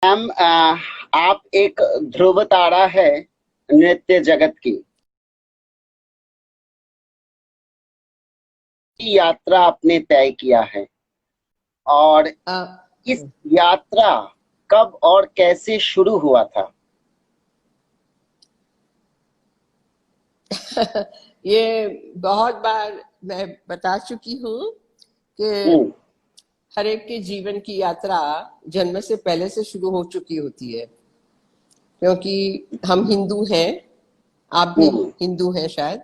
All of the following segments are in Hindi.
मैम, आप एक ध्रुव तारा है नृत्य जगत की यात्रा आपने तय किया है। और इस यात्रा कब और कैसे शुरू हुआ था? ये बहुत बार मैं बता चुकी हूँ कि हम्म। हर एक के जीवन की यात्रा जन्म से पहले से शुरू हो चुकी होती है, क्योंकि हम हिंदू हैं। आप भी हम्म। हिंदू हैं शायद,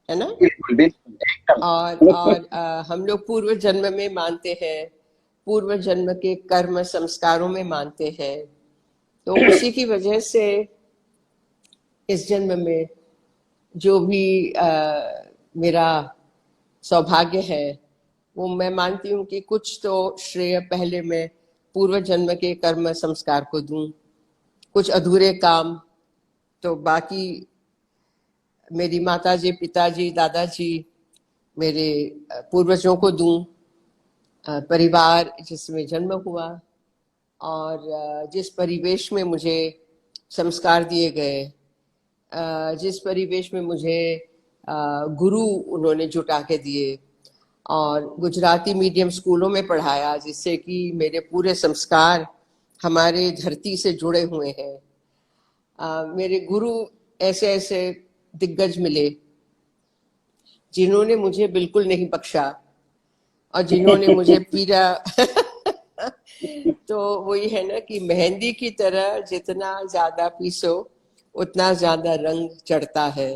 है ना? बिल्कुल बिल्कुल एकदम। और हम लोग पूर्व जन्म में मानते हैं, पूर्व जन्म के कर्म संस्कारों में मानते हैं। तो उसी की वजह से इस जन्म में जो भी मेरा सौभाग्य है, वो मैं मानती हूँ कि कुछ तो श्रेय पहले मैं पूर्व जन्म के कर्म संस्कार को दूं, कुछ अधूरे काम तो बाकी मेरी माताजी, पिताजी, दादाजी, मेरे पूर्वजों को दूं, परिवार जिसमें जन्म हुआ और जिस परिवेश में मुझे संस्कार दिए गए, जिस परिवेश में मुझे गुरु उन्होंने जुटा के दिए, और गुजराती मीडियम स्कूलों में पढ़ाया, जिससे कि मेरे पूरे संस्कार हमारे धरती से जुड़े हुए हैं। मेरे गुरु ऐसे ऐसे दिग्गज मिले जिन्होंने मुझे बिल्कुल नहीं बख्शा और जिन्होंने मुझे पीरा। तो वही है ना कि मेहंदी की तरह जितना ज्यादा पीसो उतना ज्यादा रंग चढ़ता है।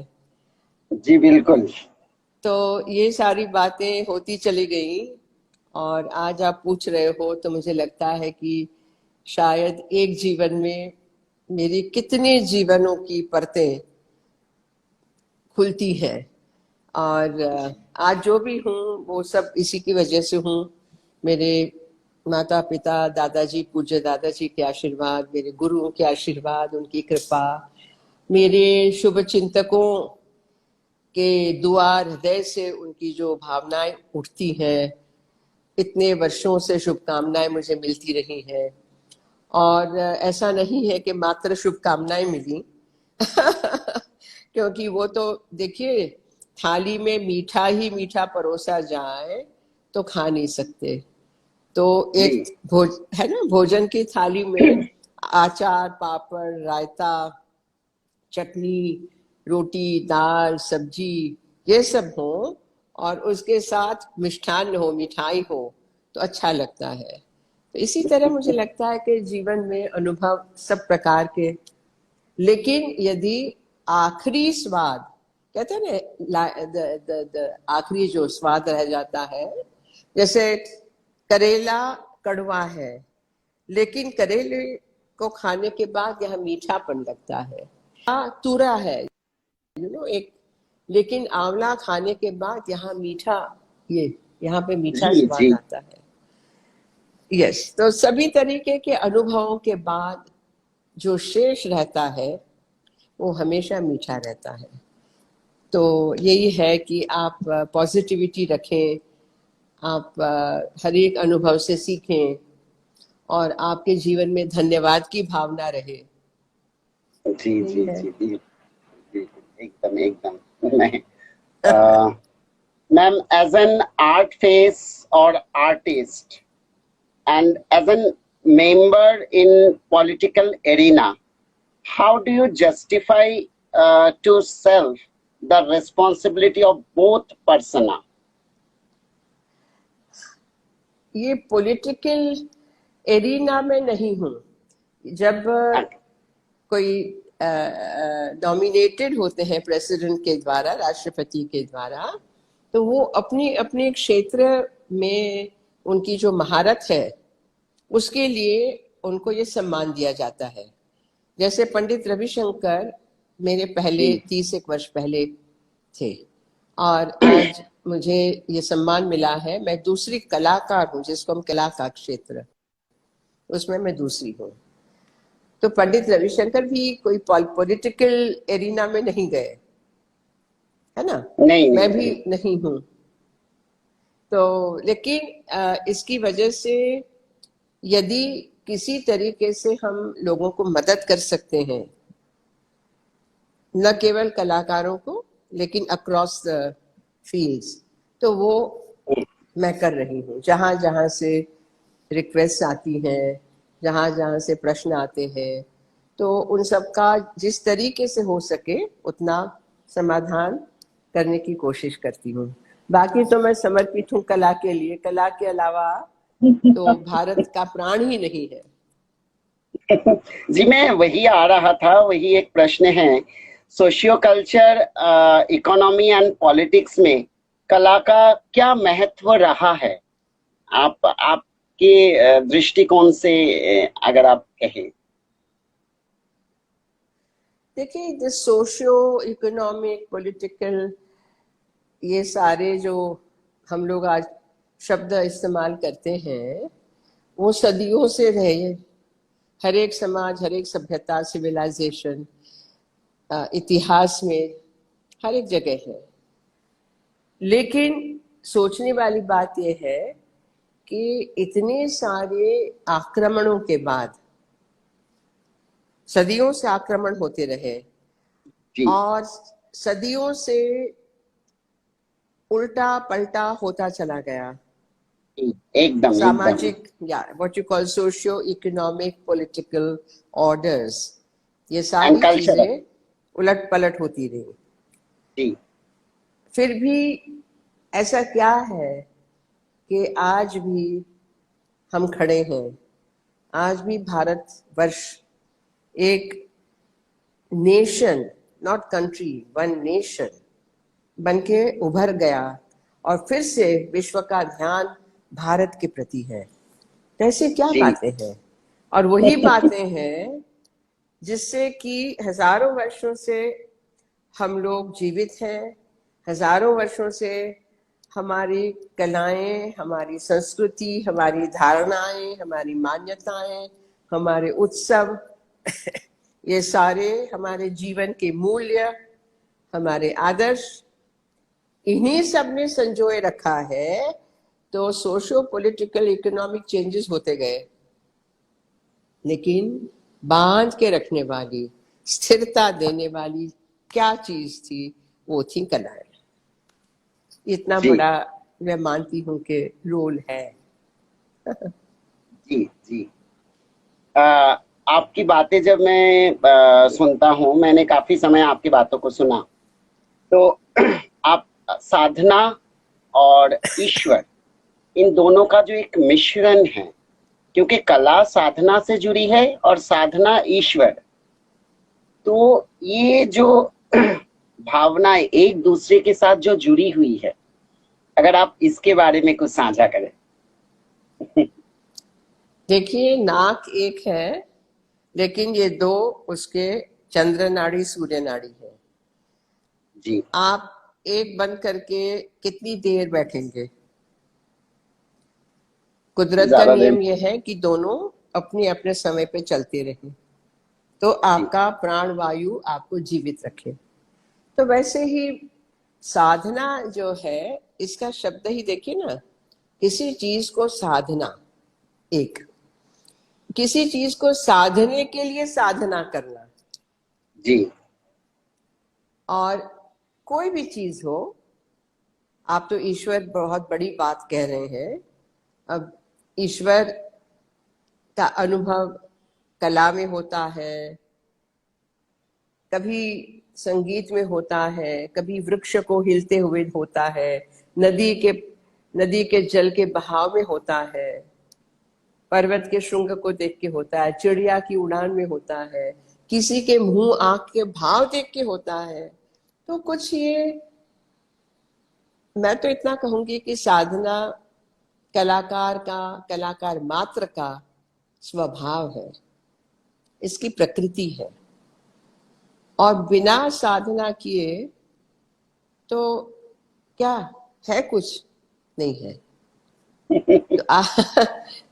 जी बिल्कुल। तो ये सारी बातें होती चली गई और आज आप पूछ रहे हो तो मुझे लगता है कि शायद एक जीवन में मेरी कितने जीवनों की परतें खुलती है। और आज जो भी हूँ वो सब इसी की वजह से हूँ। मेरे माता पिता, दादाजी, पूज्य दादाजी के आशीर्वाद, मेरे गुरुओं के आशीर्वाद, उनकी कृपा, मेरे शुभ चिंतकों के दुआ, हृदय से उनकी जो भावनाएं उठती हैं, इतने वर्षों से शुभकामनाएं मुझे मिलती रही हैं। और ऐसा नहीं है कि मात्र शुभकामनाएं मिली। क्योंकि वो तो देखिए, थाली में मीठा ही मीठा परोसा जाए तो खा नहीं सकते। तो जी एक है ना, भोजन की थाली में अचार, पापड़, रायता, चटनी, रोटी, दाल, सब्जी, ये सब हो और उसके साथ मिष्ठान हो, मिठाई हो, तो अच्छा लगता है। तो इसी तरह मुझे लगता है कि जीवन में अनुभव सब प्रकार के, लेकिन यदि आखिरी स्वाद, कहते हैं ना, आखिरी जो स्वाद रह जाता है, जैसे करेला कड़वा है लेकिन करेले को खाने के बाद यह मीठापन लगता है। तुरा है, एक, लेकिन आंवला खाने के बाद यहाँ मीठा, ये यहाँ पे मीठा जी स्वाद जी। आता है। यस, तो सभी तरीके के अनुभवों के बाद जो शेष रहता है वो हमेशा मीठा रहता है। तो यही है कि आप पॉजिटिविटी रखें, आप हर एक अनुभव से सीखें और आपके जीवन में धन्यवाद की भावना रहे। जी यही जी है। जी बिल्कुल बिल्कुल एकदम एकदम नहीं। Uh, ma'am, as an art face और artist and as a member in political arena, how do you justify to self the responsibility of both persona? ये पॉलिटिकल एरिना में नहीं हूँ। जब कोई नॉमिनेटेड होते हैं प्रेसिडेंट के द्वारा, राष्ट्रपति के द्वारा, तो वो अपनी अपने क्षेत्र में उनकी जो महारत है उसके लिए उनको ये सम्मान दिया जाता है। जैसे पंडित रविशंकर मेरे पहले जी 30 वर्ष पहले थे और आज मुझे ये सम्मान मिला है। मैं दूसरी कलाकार हूँ, जिसको हम कला का क्षेत्र, उसमें मैं दूसरी हूँ। तो पंडित रविशंकर भी कोई पॉलिटिकल एरिना में नहीं गए, है ना? नहीं नहीं मैं भी नहीं। नहीं हूँ। तो लेकिन इसकी वजह से यदि किसी तरीके से हम लोगों को मदद कर सकते हैं, न केवल कलाकारों को लेकिन अक्रॉस द फील्ड्स, तो वो मैं कर रही हूँ। जहां जहां से रिक्वेस्ट आती हैं, जहां जहां से प्रश्न आते हैं, तो उन सब का जिस तरीके से हो सके उतना समाधान करने की कोशिश करती हूँ। बाकी तो मैं समर्पित हूँ कला के लिए। कला के अलावा तो भारत का प्राण ही नहीं है। जी, मैं वही आ रहा था, वही एक प्रश्न है। Socio culture, economy and politics में कला का क्या महत्व रहा है? आपके दृष्टिकोण से, अगर आप कहें। देखिए, जो सोशियो इकोनॉमिक पॉलिटिकल, ये सारे जो हम लोग आज शब्द इस्तेमाल करते हैं, वो सदियों से रहे। हर एक समाज, हर एक सभ्यता, सिविलाइजेशन, इतिहास में हर एक जगह है। लेकिन सोचने वाली बात यह है कि इतने सारे आक्रमणों के बाद, सदियों से आक्रमण होते रहे जी और सदियों से उल्टा पलटा होता चला गया। एकदम एकदम। सामाजिक या what you call socio economic political orders, ये एंड सारी कल्चर। चीजें उलट पलट होती रही। जी फिर भी ऐसा क्या है कि आज भी हम खड़े हैं, आज भी भारत वर्ष एक nation, not country, one nation बनके उभर गया और फिर से विश्व का ध्यान भारत के प्रति है। तो ऐसे क्या जी बातें हैं? और वही बातें हैं जिससे कि हजारों वर्षों से हम लोग जीवित हैं। हजारों वर्षों से हमारी कलाएं, हमारी संस्कृति, हमारी धारणाएं, हमारी मान्यताएं, हमारे उत्सव ये सारे हमारे जीवन के मूल्य, हमारे आदर्श, इन्हीं सब ने संजोए रखा है। तो सोशो पॉलिटिकल इकोनॉमिक चेंजेस होते गए, लेकिन बांध के रखने वाली, स्थिरता देने वाली क्या चीज थी? वो थी कलाएं। इतना जी बड़ा मैं मानती हूँ कि रोल है। जी जी। अ, आपकी बातें जब मैं सुनता हूँ, मैंने काफी समय आपकी बातों को सुना, तो आप साधना और ईश्वर, इन दोनों का जो एक मिश्रण है, क्योंकि कला साधना से जुड़ी है और साधना ईश्वर, तो ये जो भावनाएं एक दूसरे के साथ जो जुड़ी हुई है, अगर आप इसके बारे में कुछ साझा करें। देखिए, नाक एक है, लेकिन ये दो उसके चंद्र नाड़ी, सूर्य नाड़ी है। जी आप एक बंद करके कितनी देर बैठेंगे? कुदरत का ज्यादा देर। नियम यह है कि दोनों अपने अपने समय पे चलते रहें, तो जी आपका प्राण वायु आपको जीवित रखे। तो वैसे ही साधना जो है, इसका शब्द ही देखिए ना, किसी चीज को साधना, एक किसी चीज को साधने के लिए साधना करना। जी और कोई भी चीज हो, आप तो ईश्वर बहुत बड़ी बात कह रहे हैं। अब ईश्वर का अनुभव कला में होता है, कभी संगीत में होता है, कभी वृक्ष को हिलते हुए होता है, नदी के जल के बहाव में होता है, पर्वत के श्रृंग को देख के होता है, चिड़िया की उड़ान में होता है, किसी के मुंह आंख के भाव देख के होता है। तो कुछ ये, मैं तो इतना कहूंगी कि साधना कलाकार का, कलाकार मात्र का स्वभाव है, इसकी प्रकृति है। और बिना साधना किए तो क्या है? कुछ नहीं है। तो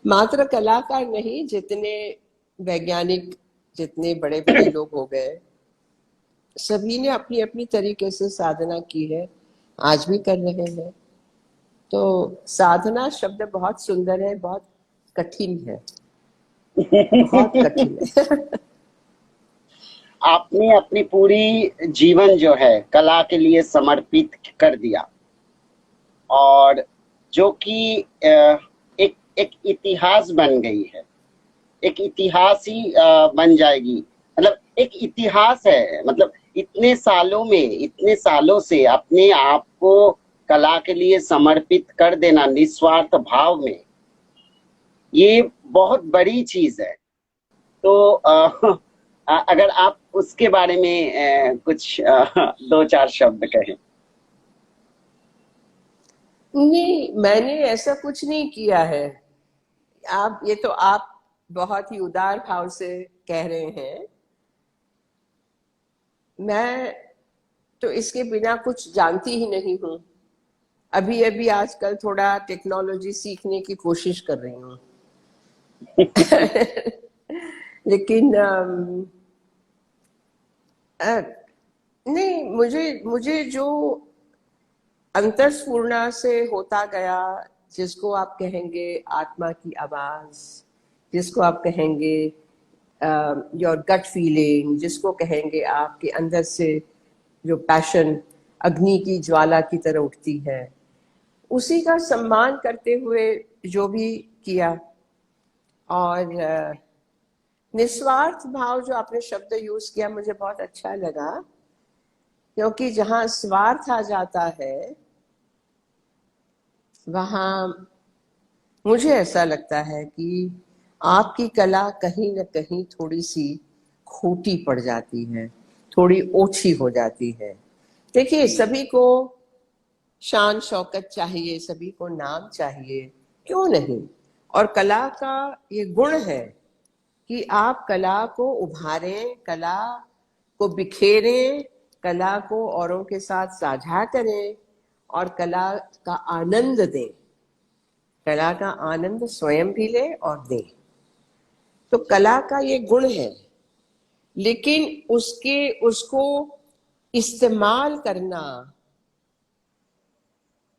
मात्र कलाकार नहीं, जितने वैज्ञानिक, जितने बड़े बड़े लोग हो गए, सभी ने अपनी अपनी तरीके से साधना की है, आज भी कर रहे हैं। तो साधना शब्द बहुत सुंदर है, बहुत कठिन है। बहुत कठिन है। आपने अपनी पूरी जीवन जो है कला के लिए समर्पित कर दिया, और जो कि एक एक इतिहास बन गई है, एक इतिहास ही बन जाएगी। मतलब एक इतिहास है, मतलब इतने सालों में, इतने सालों से अपने आप को कला के लिए समर्पित कर देना निस्वार्थ भाव में, ये बहुत बड़ी चीज है। तो अगर आप उसके बारे में कुछ दो चार शब्द कहें। नहीं, मैंने ऐसा कुछ नहीं किया है। आप ये तो आप बहुत ही उदार भाव से कह रहे हैं। मैं तो इसके बिना कुछ जानती ही नहीं हूँ। अभी अभी आजकल थोड़ा टेक्नोलॉजी सीखने की कोशिश कर रही हूँ। लेकिन अ, नहीं, मुझे मुझे जो अंतस्फूर्णा से होता गया, जिसको आप कहेंगे आत्मा की आवाज, जिसको आप कहेंगे योर गट फीलिंग, जिसको कहेंगे आपके अंदर से जो पैशन अग्नि की ज्वाला की तरह उठती है, उसी का सम्मान करते हुए जो भी किया। और निस्वार्थ भाव जो आपने शब्द यूज किया मुझे बहुत अच्छा लगा, क्योंकि जहां स्वार्थ आ जाता है वहां मुझे ऐसा लगता है कि आपकी कला कहीं न कहीं थोड़ी सी खोटी पड़ जाती है, थोड़ी ओछी हो जाती है। देखिए, सभी को शान शौकत चाहिए, सभी को नाम चाहिए, क्यों नहीं। और कला का ये गुण है कि आप कला को उभारें, कला को बिखेरें, कला को औरों के साथ साझा करें और कला का आनंद दें। कला का आनंद स्वयं भी ले और दे। तो कला का ये गुण है, लेकिन उसको इस्तेमाल करना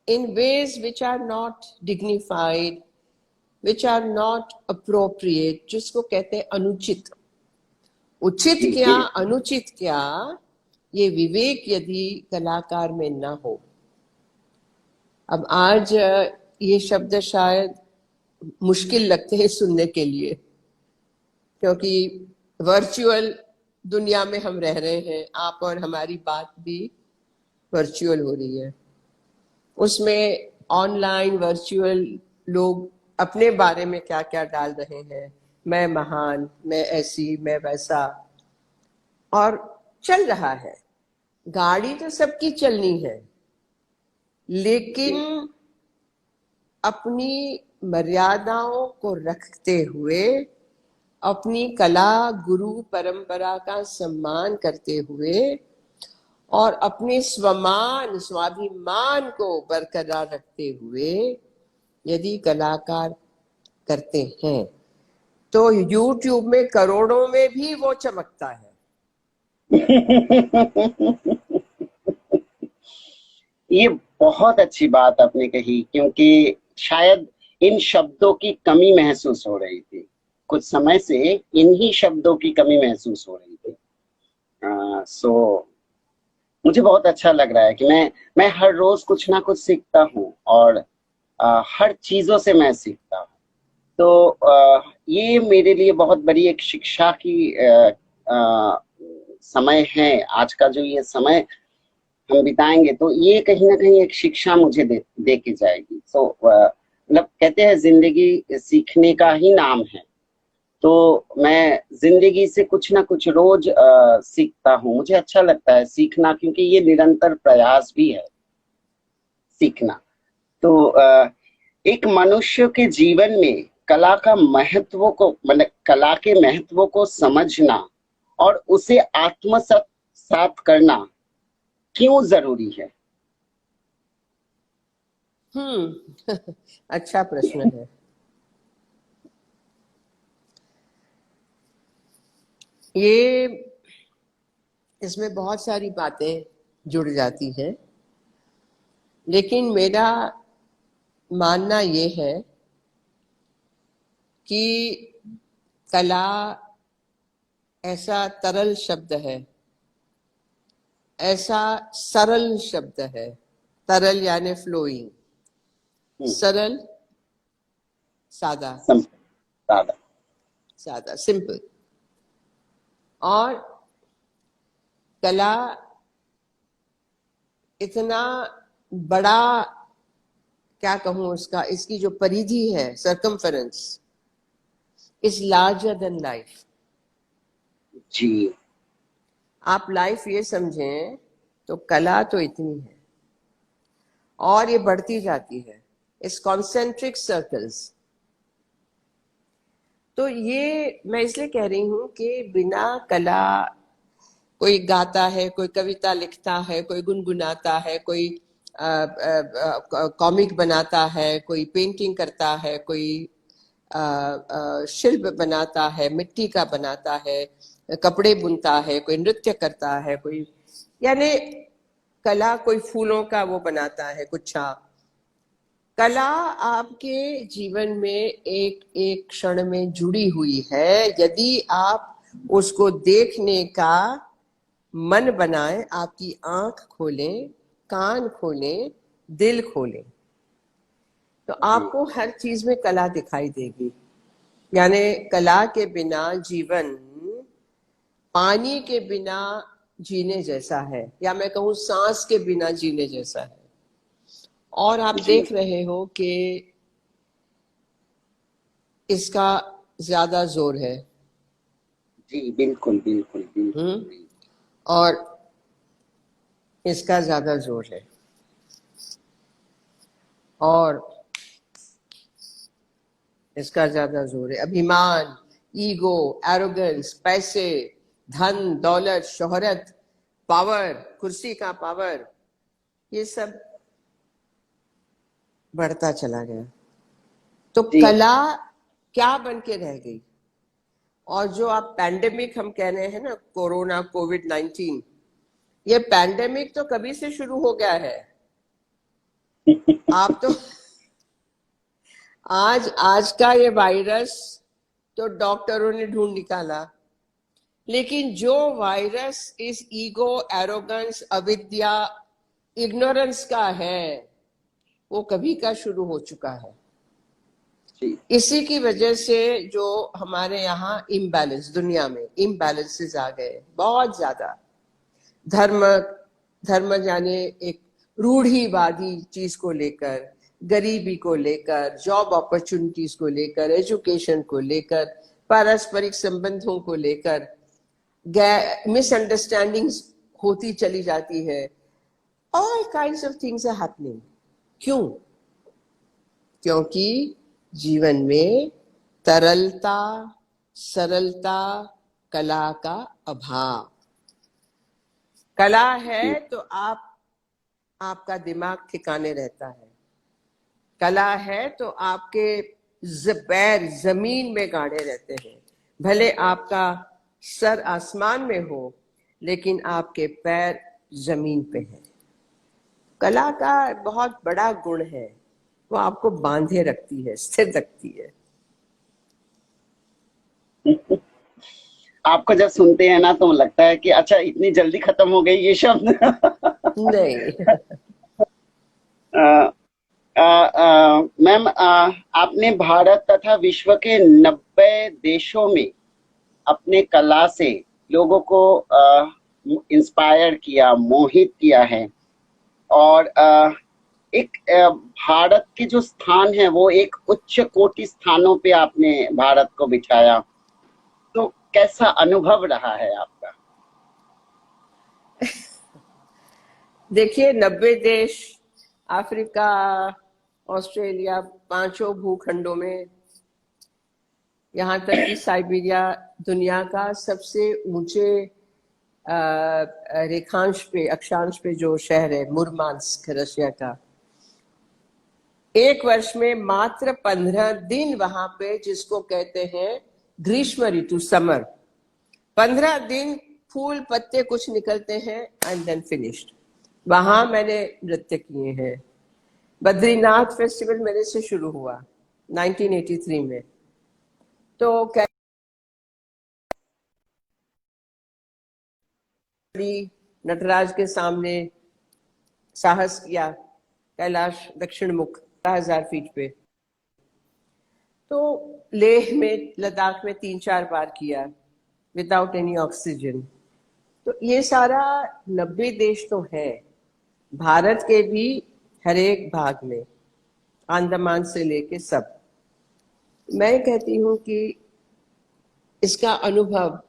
in ways which are not dignified, which are not appropriate, जिसको कहते हैं अनुचित। उचित जी क्या, जी। अनुचित क्या, ये विवेक यदि कलाकार में न हो। अब आज ये शब्द शायद मुश्किल लगते हैं सुनने के लिए, क्योंकि वर्चुअल दुनिया में हम रह रहे हैं, आप और हमारी बात भी वर्चुअल हो रही है। उसमें ऑनलाइन वर्चुअल लोग अपने बारे में क्या क्या डाल रहे हैं, मैं महान, मैं ऐसी, मैं वैसा, और चल रहा है। गाड़ी तो सबकी चलनी है, लेकिन जी अपनी मर्यादाओं को रखते हुए, अपनी कला गुरु परंपरा का सम्मान करते हुए और अपने स्वमान स्वाभिमान को बरकरार रखते हुए यदि कलाकार करते हैं तो YouTube में करोड़ों में भी वो चमकता है। ये बहुत अच्छी बात आपने कही, क्योंकि शायद इन शब्दों की कमी महसूस हो रही थी। कुछ समय से इन्हीं शब्दों की कमी महसूस हो रही थी। सो मुझे बहुत अच्छा लग रहा है कि मैं हर रोज कुछ ना कुछ सीखता हूँ, और हर चीजों से मैं सीखता हूँ। तो ये मेरे लिए बहुत बड़ी एक शिक्षा की समय है। आज का जो ये समय हम बिताएंगे, तो ये कहीं ना कहीं एक शिक्षा मुझे दे के जाएगी। सो मतलब कहते हैं जिंदगी सीखने का ही नाम है। तो मैं जिंदगी से कुछ ना कुछ रोज सीखता हूँ। मुझे अच्छा लगता है सीखना, क्योंकि ये निरंतर प्रयास भी है सीखना। तो एक मनुष्य के जीवन में कला का महत्व को, मतलब कला के महत्व को समझना और उसे आत्मसात सात करना क्यों जरूरी है? अच्छा प्रश्न है। ये इसमें बहुत सारी बातें जुड़ जाती हैं, लेकिन मेरा मानना ये है कि कला ऐसा तरल शब्द है, ऐसा सरल शब्द है। तरल यानी फ्लोइंग, सरल सादा, सादा। सादा सिंपल। और कला इतना बड़ा, क्या कहूं उसका, इसकी जो परिधि है, circumference is larger than life. जी। आप लाइफ ये समझें तो कला तो इतनी है और ये बढ़ती जाती है, इस कॉन्सेंट्रिक सर्कल्स। तो ये मैं इसलिए कह रही हूं कि बिना कला, कोई गाता है, कोई कविता लिखता है, कोई गुनगुनाता है, कोई कॉमिक बनाता है, कोई पेंटिंग करता है, कोई शिल्प बनाता है, मिट्टी का बनाता है, कपड़े बुनता है, कोई नृत्य करता है, कोई यानी कला, कोई फूलों का वो बनाता है गुच्छा। कला आपके जीवन में एक एक क्षण में जुड़ी हुई है। यदि आप उसको देखने का मन बनाए, आपकी आंख खोलें, कान खोलें, दिल खोलें, तो आपको हर चीज में कला दिखाई देगी। यानी कला के बिना जीवन पानी के बिना जीने जैसा है, या मैं कहूँ सांस के बिना जीने जैसा है। और आप देख रहे हो कि इसका ज्यादा जोर है। जी बिल्कुल बिल्कुल बिल्कुल। और इसका ज्यादा जोर है। और इसका ज्यादा जोर है। अभिमान, ईगो, एरोगेंस, पैसे, धन दौलत, शोहरत, पावर, कुर्सी का पावर, ये सब बढ़ता चला गया। तो कला क्या बन के रह गई? और जो आप पैंडेमिक हम कह रहे हैं ना, कोरोना, कोविड-19, ये पैंडेमिक तो कभी से शुरू हो गया है। आप तो आज का ये वायरस तो डॉक्टरों ने ढूंढ निकाला, लेकिन जो वायरस इस ईगो, एरोगेंस, अविद्या, इग्नोरेंस का है, वो कभी का शुरू हो चुका है। इसी की वजह से जो हमारे यहाँ इम्बैलेंस, दुनिया में इम्बैलेंसेस आ गए बहुत ज्यादा। धर्म यानी एक रूढ़िवादी चीज को लेकर, गरीबी को लेकर, जॉब अपॉर्चुनिटीज को लेकर, एजुकेशन को लेकर, पारस्परिक संबंधों को लेकर मिसअंडरस्टैंडिंग्स होती चली जाती है। All kinds of things are happening. क्यों? क्योंकि जीवन में तरलता, सरलता, कला का अभाव। कला है तो आपका दिमाग ठिकाने रहता है। कला है तो आपके पैर जमीन में गाड़े रहते हैं। भले आपका सर आसमान में हो, लेकिन आपके पैर जमीन पे हैं। कला का बहुत बड़ा गुण है, वो आपको बांधे रखती है, स्थिर रखती है। आपको जब सुनते हैं ना तो लगता है कि अच्छा इतनी जल्दी खत्म हो गई ये शब्द। नहीं। मैम, आपने भारत तथा विश्व के 90 देशों में अपने कला से लोगों को इंस्पायर किया, मोहित किया है। और एक भारत के जो स्थान है वो एक उच्च कोटि स्थानों पे आपने भारत को बिठाया। तो कैसा अनुभव रहा है आपका? देखिए, 90 देश, अफ्रीका, ऑस्ट्रेलिया, 5 भूखंडों में, यहाँ तक कि साइबेरिया, दुनिया का सबसे ऊंचे रेखांश पे, अक्षांश पे जो शहर है, मुरमांस्क, रशिया का, एक वर्ष में मात्र 15 दिन वहां पे, जिसको कहते हैं ग्रीष्म ऋतु, समर, 15 दिन फूल पत्ते कुछ निकलते हैं एंड देन फिनिश्ड। वहां मैंने नृत्य किए हैं। बद्रीनाथ फेस्टिवल मेरे से शुरू हुआ 1983 में। तो नटराज के सामने साहस किया कैलाश दक्षिण मुख 1000 फीट पे, तो लेह में लद्दाख में 3-4 बार किया विदाउट एनी ऑक्सीजन। तो ये सारा 90 देश तो है, भारत के भी हर एक भाग में, अंडमान से लेके सब। मैं कहती हूँ कि इसका अनुभव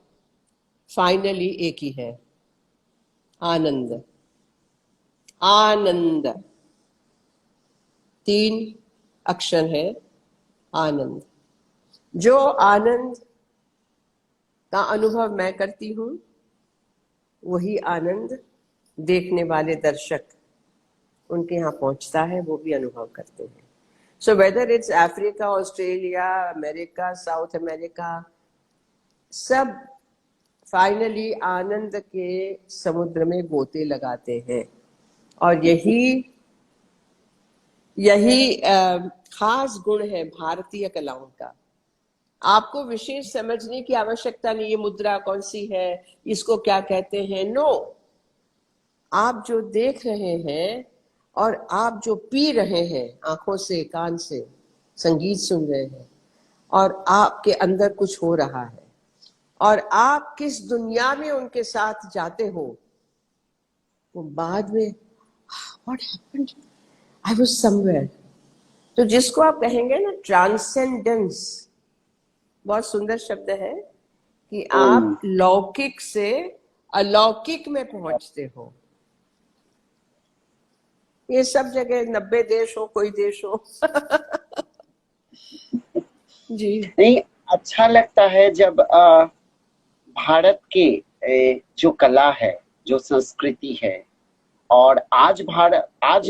फाइनली एक ही है, आनंद। आनंद 3 अक्षर है, आनंद। जो आनंद का अनुभव मैं करती हूँ, वही आनंद देखने वाले दर्शक उनके यहाँ पहुंचता है, वो भी अनुभव करते हैं। So whether it's Africa, Australia, America, south America, सब फाइनली आनंद के समुद्र में गोते लगाते हैं। और यही खास गुण है भारतीय कलाओं का। आपको विशेष समझने की आवश्यकता नहीं, ये मुद्रा कौन सी है, इसको क्या कहते हैं, नो। आप जो देख रहे हैं और आप जो पी रहे हैं आंखों से, कान से, संगीत सुन रहे हैं, और आपके अंदर कुछ हो रहा है, और आप किस दुनिया में उनके साथ जाते हो, वो बाद में what happened, I was somewhere. तो जिसको आप कहेंगे ना ट्रांसेंडेंस, बहुत सुंदर शब्द है कि आप लौकिक से अलौकिक में पहुंचते हो। ये सब जगह 90 देश हो, कोई देश हो जी नहीं, अच्छा लगता है जब भारत के जो कला है, जो संस्कृति है, और आज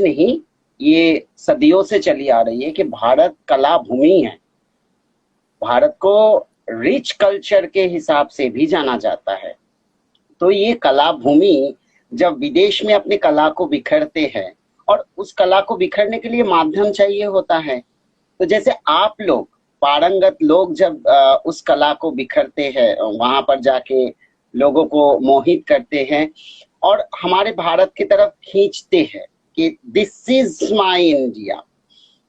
नहीं, ये सदियों से चली आ रही है कि भारत कला भूमि है। भारत को रिच कल्चर के हिसाब से भी जाना जाता है। तो ये कला भूमि जब विदेश में अपनी कला को बिखरते हैं, और उस कला को बिखरने के लिए माध्यम चाहिए होता है, तो जैसे आप लोग पारंगत लोग जब उस कला को बिखरते हैं, वहां पर जाके लोगों को मोहित करते हैं और हमारे भारत की तरफ खींचते हैं कि दिस इज माय इंडिया,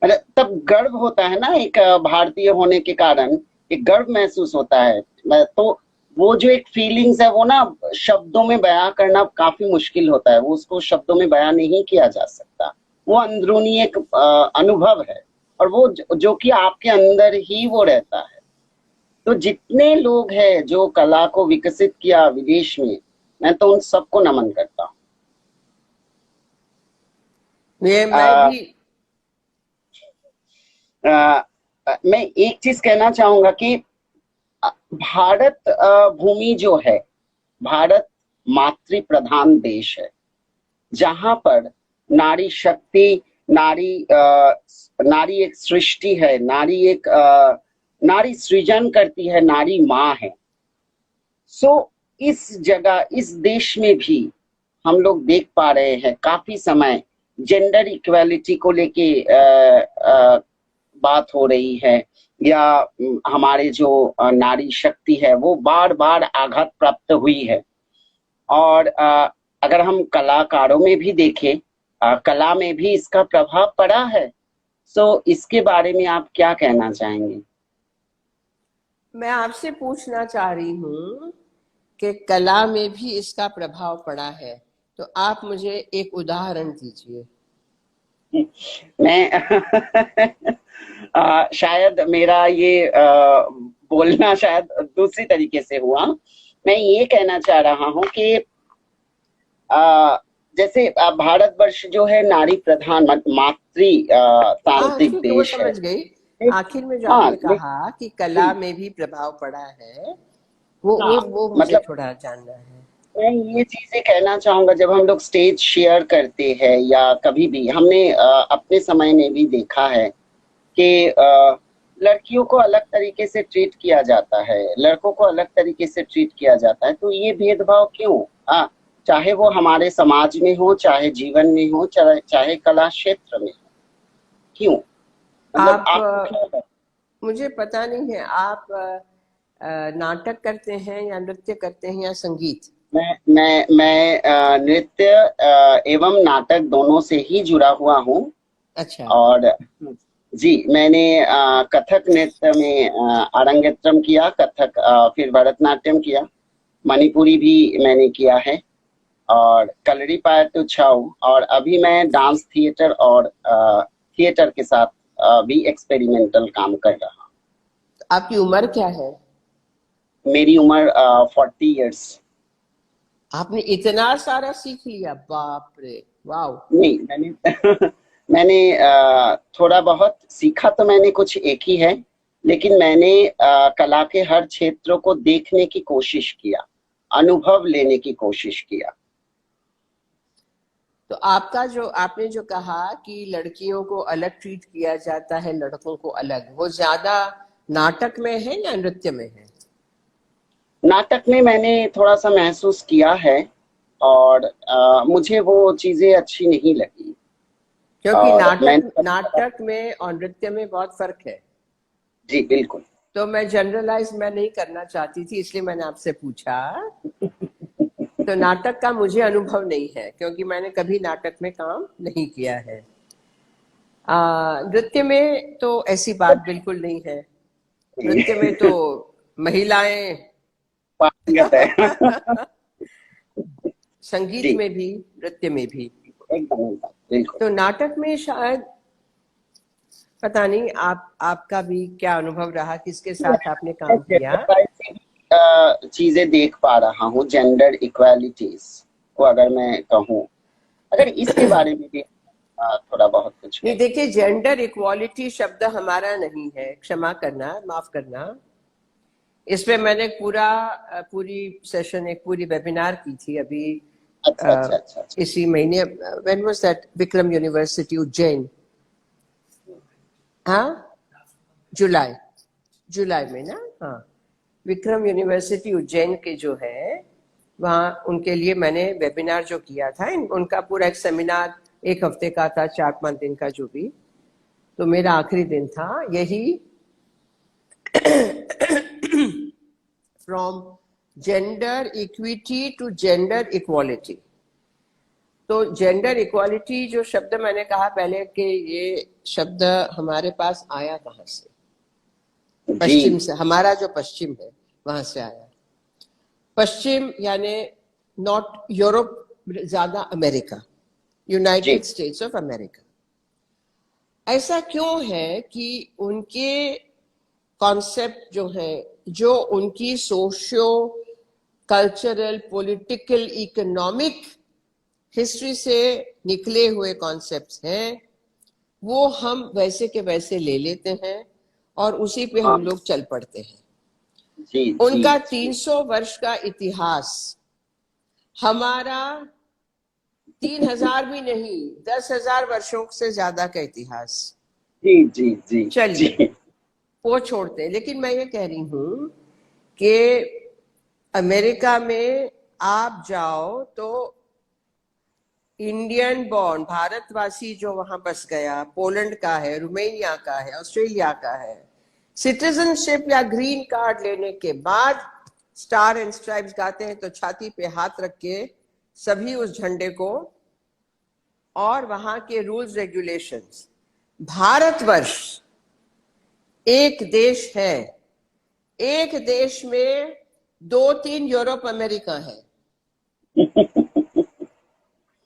मतलब तब गर्व होता है ना, एक भारतीय होने के कारण एक गर्व महसूस होता है। तो वो जो एक फीलिंग्स है, वो ना शब्दों में बयां करना काफी मुश्किल होता है, वो उसको शब्दों में बयां नहीं किया जा सकता। वो अंदरूनी एक अनुभव है, और वो जो कि आपके अंदर ही वो रहता है। तो जितने लोग हैं जो कला को विकसित किया विदेश में, मैं तो उन सबको नमन करता हूँ। मैं भी मैं एक चीज कहना चाहूंगा कि भारत भूमि जो है, भारत मातृ प्रधान देश है, जहां पर नारी शक्ति, नारी एक सृष्टि है, नारी सृजन करती है, नारी माँ है। सो इस जगह, इस देश में भी हम लोग देख पा रहे हैं काफी समय जेंडर इक्वालिटी को लेके बात हो रही है, या हमारे जो नारी शक्ति है वो बार बार आघात प्राप्त हुई है। और अगर हम कलाकारों में भी देखें, कला में भी इसका प्रभाव पड़ा है। सो इसके बारे में आप क्या कहना चाहेंगे? मैं आपसे पूछना चाह रही हूँ कि कला में भी इसका प्रभाव पड़ा है, तो आप मुझे एक उदाहरण दीजिए। मैं शायद मेरा ये बोलना शायद दूसरी तरीके से हुआ। मैं ये कहना चाह रहा हूँ कि जैसे भारतवर्ष जो है नारी प्रधान मातृ तांत्रिक ठीक है, वो देश है। समझ गई। आखिर में जो हाँ, आपने कहा कि कला में भी प्रभाव पड़ा है, वो मुझे मतलब थोड़ा जानना है। मैं ये चीजें कहना चाहूंगा, जब हम लोग स्टेज शेयर करते हैं या कभी भी, हमने अपने समय में भी देखा है कि लड़कियों को अलग तरीके से ट्रीट किया जाता है, लड़कों को अलग तरीके से ट्रीट किया जाता है। तो ये भेदभाव क्यों? चाहे वो हमारे समाज में हो, चाहे जीवन में हो, चाहे कला क्षेत्र में हो, क्यों? मतलब आपको क्या लगता है? मुझे पता नहीं है, आप नाटक करते हैं या नृत्य करते हैं या संगीत? मैं नृत्य एवं नाटक दोनों से ही जुड़ा हुआ हूँ। अच्छा। और जी, मैंने कथक नृत्य में अरंगेट्रम किया, कथक फिर भरतनाट्यम किया, मणिपुरी भी मैंने किया है, और कलरीपायट्टू छाऊ, और अभी मैं डांस थिएटर और थिएटर के साथ भी एक्सपेरिमेंटल काम कर रहा हूँ। आपकी उम्र क्या है? मेरी उम्र 40 इयर्स। आपने इतना सारा सीख लिया, बाप रे, वाह। नहीं, मैंने मैंने थोड़ा बहुत सीखा तो मैंने कुछ एक ही है, लेकिन मैंने कला के हर क्षेत्रों को देखने की कोशिश किया, अनुभव लेने की कोशिश किया। तो आपका जो आपने जो कहा कि लड़कियों को अलग ट्रीट किया जाता है, लड़कों को अलग, वो ज्यादा नाटक में है या नृत्य में है? नाटक में मैंने थोड़ा सा महसूस किया है, और मुझे वो चीजें अच्छी नहीं लगी। क्योंकि और नाटक मैंने नाटक में और नृत्य में बहुत फर्क है। जी बिल्कुल। तो मैं जनरलाइज मैं नहीं करना चाहती थी, इसलिए मैंने आपसे पूछा। तो नाटक का मुझे अनुभव नहीं है, क्योंकि मैंने कभी नाटक में काम नहीं किया है। नृत्य में तो ऐसी बात बिल्कुल नहीं है। नृत्य में तो महिलाएं पारंगत है। संगीत जी, में भी, नृत्य में भी। एकदम एकदम बिल्कुल। तो नाटक में शायद पता नहीं आपका भी क्या अनुभव रहा, किसके साथ आपने मैं काम किया? जेंडर वाइज से भी चीजें देख पा रहा हूँ, जेंडर इक्वालिटीज को अगर मैं कहूँ, अगर इसके बारे में भी थोड़ा बहुत कुछ नहीं, कहें। देखिए, जेंडर इक्वालिटी शब्द हमारा नहीं है, क्षमा करना, माफ करना। इस पे मैंने पूरी सेशन, एक पूरी वेबिनार की थी अभी अच्छा अच्छा अच्छा अच्छा। इसी महीने। When was that? Vikram university Ujjain. हाँ, जुलाई जुलाई में ना। हाँ, विक्रम यूनिवर्सिटी उज्जैन के जो है, वहाँ उनके लिए मैंने वेबिनार जो किया था, उनका पूरा एक सेमिनार 1 हफ्ते का था, 4-5 दिन का जो भी। तो मेरा आखिरी दिन था यही, from gender equity to gender equality. तो जेंडर इक्वालिटी जो शब्द मैंने कहा पहले, कि ये शब्द हमारे पास आया कहाँ से? जी पश्चिम से। हमारा जो पश्चिम है वहां से आया। पश्चिम यानी नॉट यूरोप, ज्यादा अमेरिका, जी यूनाइटेड स्टेट्स ऑफ अमेरिका। ऐसा क्यों है कि उनके कॉन्सेप्ट जो है, जो उनकी socio cultural, political, economic history से निकले हुए कॉन्सेप्ट्स हैं, वो हम वैसे के वैसे ले लेते हैं और उसी पे हाँ, हम लोग चल पड़ते हैं। जी जी उनका जी 300 वर्ष का इतिहास, हमारा 3000 भी नहीं, 10,000 वर्षों से ज्यादा का इतिहास। जी जी जी चलिए, जी। वो छोड़ते हैं, लेकिन मैं ये कह रही हूं कि अमेरिका में आप जाओ तो इंडियन बॉर्न भारतवासी जो वहां बस गया, पोलैंड का है, रोमेनिया का है, ऑस्ट्रेलिया का है, सिटीजनशिप या ग्रीन कार्ड लेने के बाद स्टार एंड स्ट्राइप्स गाते हैं तो छाती पे हाथ रख के सभी उस झंडे को, और वहां के रूल्स रेगुलेशंस। भारतवर्ष एक देश है, एक देश में 2-3 यूरोप अमेरिका है।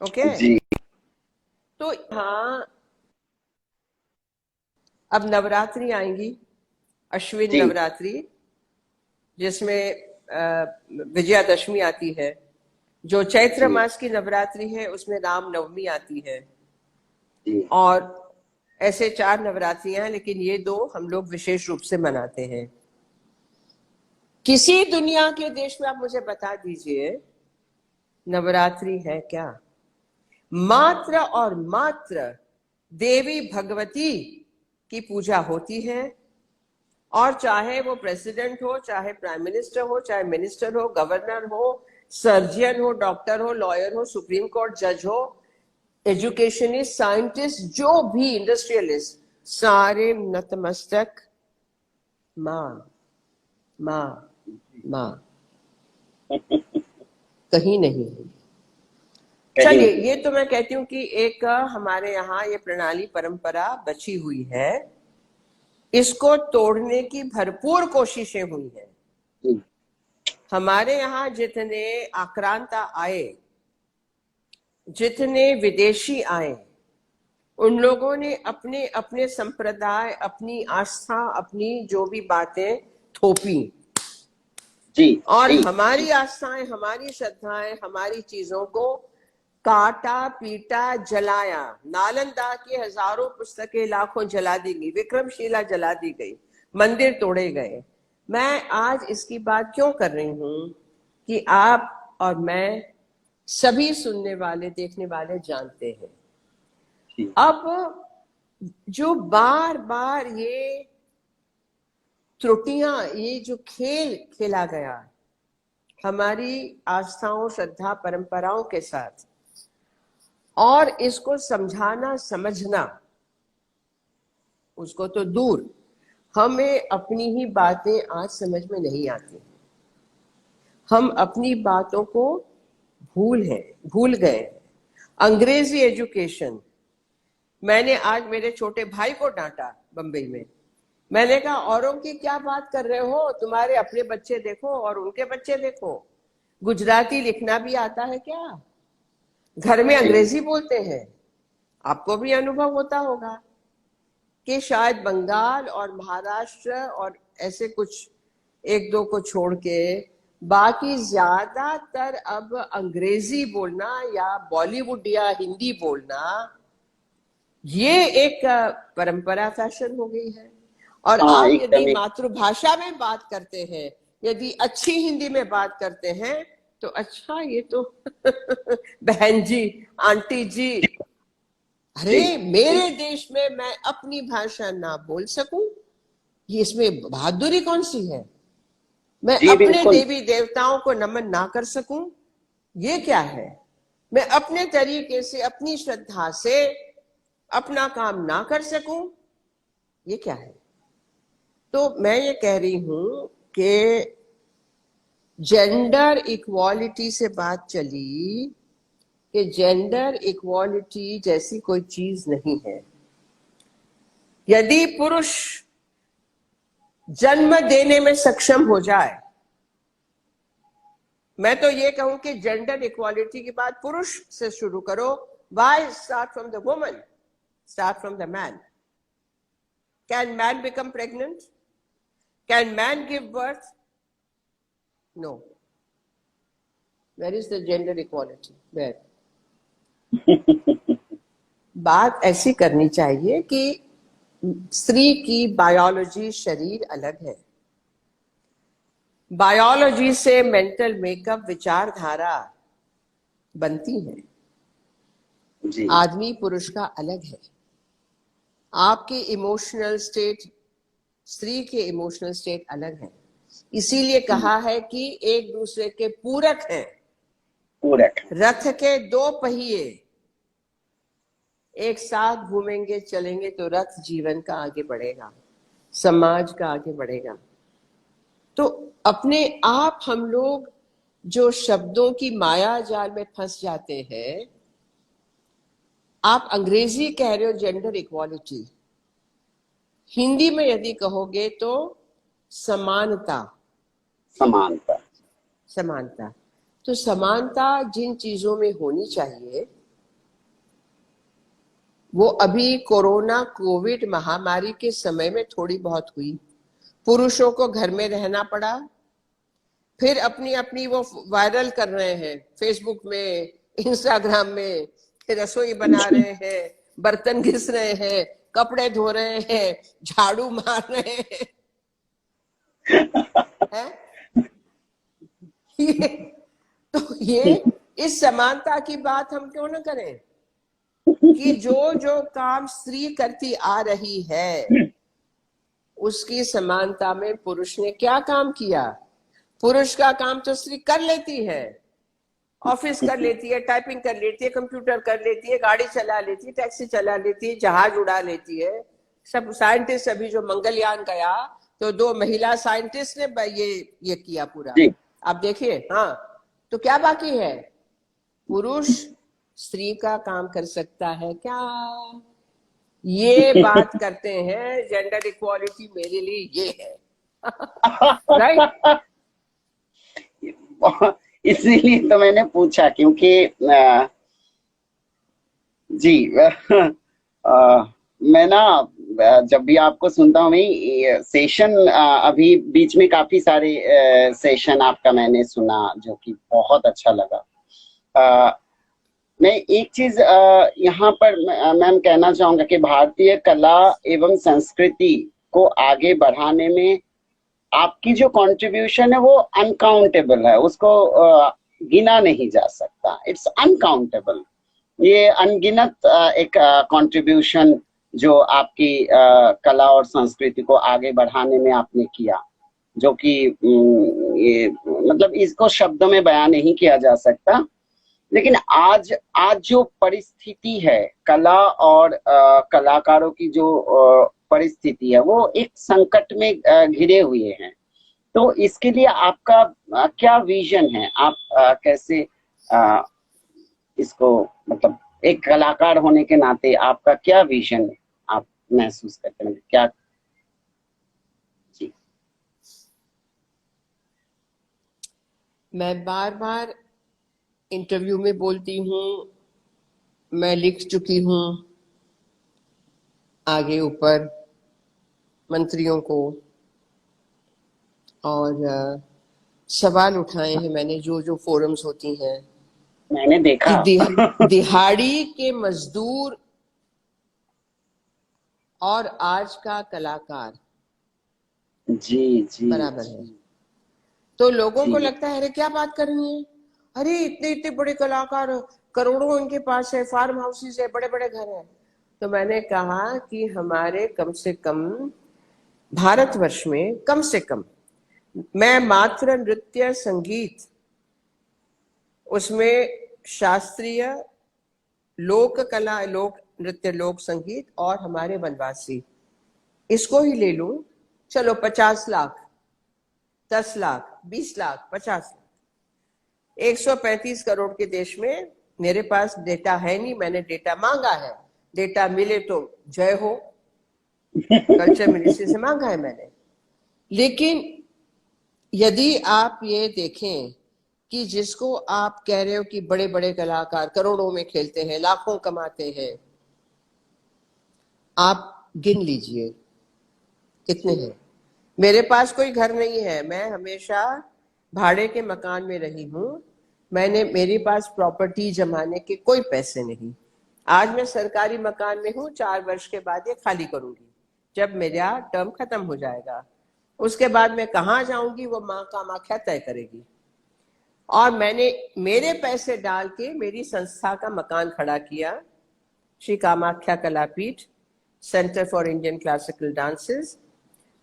ओके। जी तो हाँ, अब नवरात्रि आएंगी, अश्विन जी नवरात्रि, जिसमें विजयादशमी आती है। जो चैत्र जी मास की नवरात्रि है उसमें राम नवमी आती है। जी और ऐसे 4 नवरात्रियां हैं, लेकिन ये 2 हम लोग विशेष रूप से मनाते हैं। किसी दुनिया के देश में आप मुझे बता दीजिए नवरात्रि है क्या? मात्र और मात्र देवी भगवती की पूजा होती है, और चाहे वो प्रेसिडेंट हो, चाहे प्राइम मिनिस्टर हो, चाहे मिनिस्टर हो, गवर्नर हो, सर्जियन हो, डॉक्टर हो, लॉयर हो, सुप्रीम कोर्ट जज हो, एजुकेशनिस्ट, साइंटिस्ट, जो भी इंडस्ट्रियलिस्ट, सारे नतमस्तक माँ, माँ, माँ। कहीं नहीं होगी। चलिए, ये तो मैं कहती हूँ कि एक हमारे यहाँ ये प्रणाली परंपरा बची हुई है, इसको तोड़ने की भरपूर कोशिशें हुई हैं। हमारे यहाँ जितने आक्रांता आए, जितने विदेशी आए, उन लोगों ने अपने अपने संप्रदाय, अपनी आस्था, अपनी जो भी बातें थोपी, जी, और जी, हमारी आस्थाएं, हमारी श्रद्धाएं, हमारी चीजों को काटा, पीटा, जलाया। नालंदा की हजारों पुस्तकें, लाखों जला दी गई, विक्रमशिला जला दी गई, मंदिर तोड़े गए। मैं आज इसकी बात क्यों कर रही हूं कि आप और मैं, सभी सुनने वाले, देखने वाले जानते हैं। जी, अब जो बार बार ये त्रुटियां, ये जो खेल खेला गया हमारी आस्थाओं, श्रद्धा, परंपराओं के साथ, और इसको समझाना, समझना, उसको तो दूर, हमें अपनी ही बातें आज समझ में नहीं आती। हम अपनी बातों को भूल गए। अंग्रेजी एजुकेशन, मैंने आज मेरे छोटे भाई को डांटा बंबई में। मैंने कहा, औरों की क्या बात कर रहे हो, तुम्हारे अपने बच्चे देखो और उनके बच्चे देखो। गुजराती लिखना भी आता है क्या? घर में अंग्रेजी बोलते हैं। आपको भी अनुभव होता होगा कि शायद बंगाल और महाराष्ट्र और ऐसे कुछ एक दो को छोड़ के बाकी ज्यादातर अब अंग्रेजी बोलना या बॉलीवुड या हिंदी बोलना, ये एक परंपरा, फैशन हो गई है। और हाँ, आप यदि एकदम मातृभाषा में बात करते हैं, यदि अच्छी हिंदी में बात करते हैं, तो अच्छा, ये तो बहन जी, आंटी जी, अरे जी, मेरे देश में मैं अपनी भाषा ना बोल सकूं, ये इसमें बहादुरी कौन सी है? मैं जी, अपने बिल्कुल, देवी देवताओं को नमन ना कर सकूं, ये क्या है? मैं अपने तरीके से, अपनी श्रद्धा से अपना काम ना कर सकूं, ये क्या है? तो मैं ये कह रही हूं कि जेंडर इक्वालिटी से बात चली कि जेंडर इक्वालिटी जैसी कोई चीज नहीं है। यदि पुरुष जन्म देने में सक्षम हो जाए, मैं तो ये कहूं कि जेंडर इक्वालिटी की बात पुरुष से शुरू करो। Why start from the woman? Start from the man. Can man become pregnant? Can man give birth? No. Where is the gender equality? Where? बात ऐसी करनी चाहिए कि स्त्री की बायोलॉजी, शरीर अलग है। बायोलॉजी से मेंटल मेकअप, विचारधारा बनती है। जी, आदमी पुरुष का अलग है। आपके इमोशनल स्टेट, स्त्री के इमोशनल स्टेट अलग है। इसीलिए कहा है कि एक दूसरे के पूरक हैं। पूरक, रथ के दो पहिए एक साथ घूमेंगे, चलेंगे, तो रथ जीवन का आगे बढ़ेगा, समाज का आगे बढ़ेगा। तो अपने आप हम लोग जो शब्दों की माया जाल में फंस जाते हैं। आप अंग्रेजी कह रहे हो जेंडर इक्वालिटी, हिंदी में यदि कहोगे तो समानता। समानता, समानता, तो समानता जिन चीजों में होनी चाहिए, वो अभी कोरोना, कोविड महामारी के समय में थोड़ी बहुत हुई। पुरुषों को घर में रहना पड़ा, फिर अपनी अपनी वो वायरल कर रहे हैं फेसबुक में, इंस्टाग्राम में, रसोई बना रहे हैं, बर्तन घिस रहे हैं, कपड़े धो रहे हैं, झाड़ू मार रहे हैं, है? ये इस समानता की बात हम क्यों ना करें कि जो जो काम स्त्री करती आ रही है, उसकी समानता में पुरुष ने क्या काम किया? पुरुष का काम तो स्त्री कर लेती है, ऑफिस कर लेती है, टाइपिंग कर लेती है, कंप्यूटर कर लेती है, गाड़ी चला लेती है, टैक्सी चला लेती है, जहाज उड़ा लेती है। सब साइंटिस्ट, अभी जो मंगलयान गया तो 2 महिला साइंटिस्ट ने ये किया पूरा। जी, आप देखिए, हाँ, तो क्या बाकी है? पुरुष स्त्री का काम कर सकता है क्या? ये बात करते हैं जेंडर इक्वालिटी मेरे लिए ये है। राइट। इसीलिए तो मैंने पूछा, क्योंकि जी मैं ना जब भी आपको सुनता हूँ, मैं सेशन अभी बीच में काफी सारे सेशन आपका मैंने सुना, जो कि बहुत अच्छा लगा। मैं एक चीज यहाँ पर मैम कहना चाहूंगा कि भारतीय कला एवं संस्कृति को आगे बढ़ाने में आपकी जो कंट्रीब्यूशन है वो अनकाउंटेबल है, उसको गिना नहीं जा सकता, इट्स अनकाउंटेबल। ये अनगिनत एक कंट्रीब्यूशन जो आपकी कला और संस्कृति को आगे बढ़ाने में आपने किया, जो कि ये मतलब इसको शब्दों में बयान नहीं किया जा सकता। लेकिन आज आज जो परिस्थिति है, कला और कलाकारों की जो परिस्थिति है, वो एक संकट में घिरे हुए हैं। तो इसके लिए आपका क्या विजन है? आप कैसे अ, इसको मतलब एक कलाकार होने के नाते आपका क्या विजन आप महसूस करते हैं, क्या? जी। मैं बार बार इंटरव्यू में बोलती हूँ, मैं लिख चुकी हूँ आगे ऊपर मंत्रियों को, और सवाल उठाए हैं मैंने जो जो फोरम्स होती हैं, मैंने देखा। कि दिहाड़ी के मजदूर और आज का कलाकार जी जी बराबर जी है। तो लोगों को जी। लगता है अरे क्या बात करनी है, अरे इतने इतने बड़े कलाकार, करोड़ों इनके पास है, फार्म हाउसेस है, बड़े बड़े घर हैं। तो मैंने कहा कि हमारे कम से कम भारतवर्ष में कम से कम, मैं मात्र नृत्य संगीत, उसमें शास्त्रीय, लोक कला, लोक नृत्य, लोक संगीत और हमारे वनवासी, इसको ही ले लूं, चलो 50 लाख, 10 लाख, 20 लाख, 50 लाख, 135 करोड़ के देश में मेरे पास डेटा है नहीं, मैंने डेटा मांगा है, डेटा मिले तो जय हो, कल्चर मिनिस्ट्री से मांगा है मैंने। लेकिन यदि आप ये देखें कि जिसको आप कह रहे हो कि बड़े बड़े कलाकार करोड़ों में खेलते हैं, लाखों कमाते हैं, आप गिन लीजिए कितने हैं। मेरे पास कोई घर नहीं है, मैं हमेशा भाड़े के मकान में रही हूं, मैंने, मेरे पास प्रॉपर्टी जमाने के कोई पैसे नहीं। आज मैं सरकारी मकान में हूं, 4 वर्ष के बाद ये खाली करूंगी, जब मेरा टर्म खत्म हो जाएगा। उसके बाद मैं कहाँ जाऊंगी वो माँ कामाख्या तय करेगी। और मैंने मेरे पैसे डाल के मेरी संस्था का मकान खड़ा किया, Shri Kamakhya Kalapeeth, centre for Indian classical dances,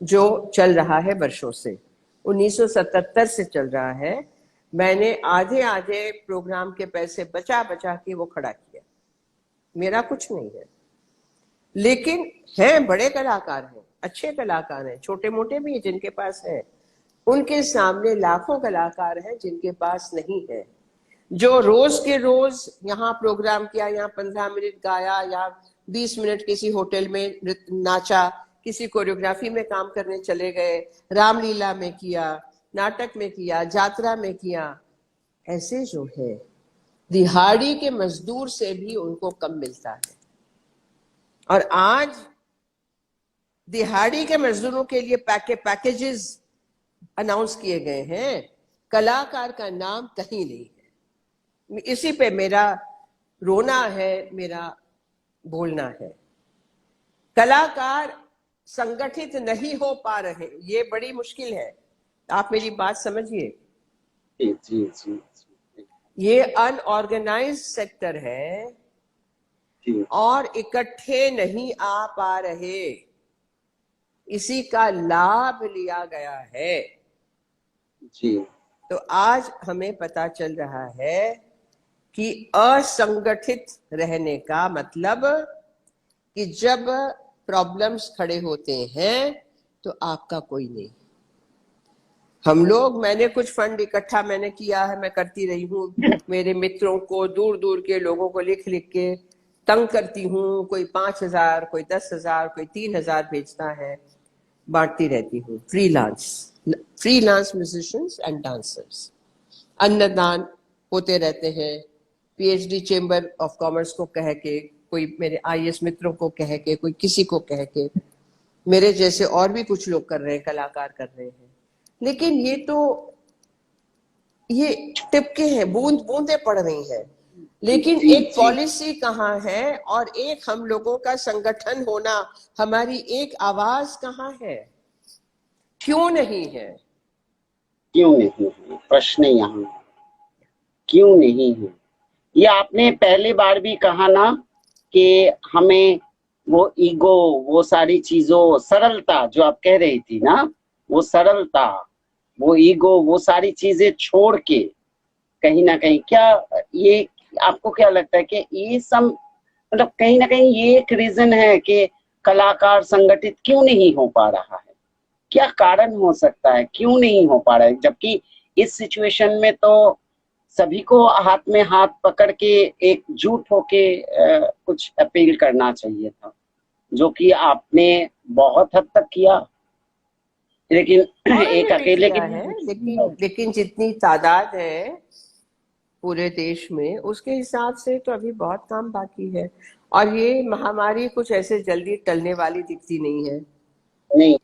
जो चल रहा है वर्षों से, 1977 से चल रहा है। मैंने आधे आधे प्रोग्राम के पैसे बचा बचा के वो खड़ा किया, मेरा कुछ नहीं है। लेकिन हैं बड़े कलाकार हैं, अच्छे कलाकार हैं, छोटे मोटे भी हैं जिनके पास है, उनके सामने लाखों कलाकार हैं जिनके पास नहीं है, जो रोज के रोज यहाँ प्रोग्राम किया, यहाँ 15 मिनट गाया, यहाँ 20 मिनट किसी होटल में नाचा, किसी कोरियोग्राफी में काम करने चले गए, रामलीला में किया, नाटक में किया, जात्रा में किया, ऐसे जो है दिहाड़ी के मजदूर से भी उनको कम मिलता है। और आज दिहाड़ी के मजदूरों के लिए पैकेजेस अनाउंस किए गए हैं, कलाकार का नाम कहीं नहीं है। इसी पे मेरा रोना है, मेरा बोलना है। कलाकार संगठित नहीं हो पा रहे, ये बड़ी मुश्किल है, आप मेरी बात समझिए। जी जी जी ये अनऑर्गेनाइज्ड सेक्टर है जी और इकट्ठे नहीं आ पा रहे, इसी का लाभ लिया गया है। जी तो आज हमें पता चल रहा है कि असंगठित रहने का मतलब कि जब प्रॉब्लम्स खड़े होते हैं तो आपका कोई नहीं। हम लोग, मैंने कुछ फंड इकट्ठा मैंने किया है, मैं करती रही हूँ। मेरे मित्रों को, दूर दूर के लोगों को लिख लिख के तंग करती हूँ। कोई 5,000, कोई 10,000, कोई 3,000 भेजता है, बांटती रहती हूँ। फ्रीलांस म्यूजिशियंस एंड डांसर्स, अन्नदान होते रहते हैं। पीएचडी चेंबर ऑफ कॉमर्स को कह के, कोई मेरे आईएएस मित्रों को कह के, कोई किसी को कह के, मेरे जैसे और भी कुछ लोग कर रहे हैं, कलाकार कर रहे हैं। लेकिन ये टिपके हैं, बूंदे पड़ रही हैं। लेकिन जी एक जी पॉलिसी कहाँ है, और एक हम लोगों का संगठन होना, हमारी एक आवाज कहाँ है, क्यों नहीं है? क्यों नहीं है, प्रश्न यहाँ क्यों नहीं है। ये आपने पहली बार भी कहा ना कि हमें वो ईगो, वो सारी चीजों, सरलता जो आप कह रही थी ना, वो सरलता, वो ईगो, वो सारी चीजें छोड़ के कहीं ना कहीं, क्या ये आपको क्या लगता है कि ये सब मतलब कहीं ना कहीं ये एक रीजन है कि कलाकार संगठित क्यों नहीं हो पा रहा है? क्या कारण हो सकता है, क्यों नहीं हो पा रहा है? जबकि इस सिचुएशन में तो सभी को हाथ में हाथ पकड़ के एकजुट होके कुछ अपील करना चाहिए था, जो कि आपने बहुत हद तक किया, लेकिन एक उन्होंने भी अकेले के किया है, लेकिन जितनी तादाद है पूरे देश में, उसके हिसाब से तो अभी बहुत काम बाकी है। और ये महामारी कुछ ऐसे जल्दी टलने वाली दिखती नहीं है। नहीं।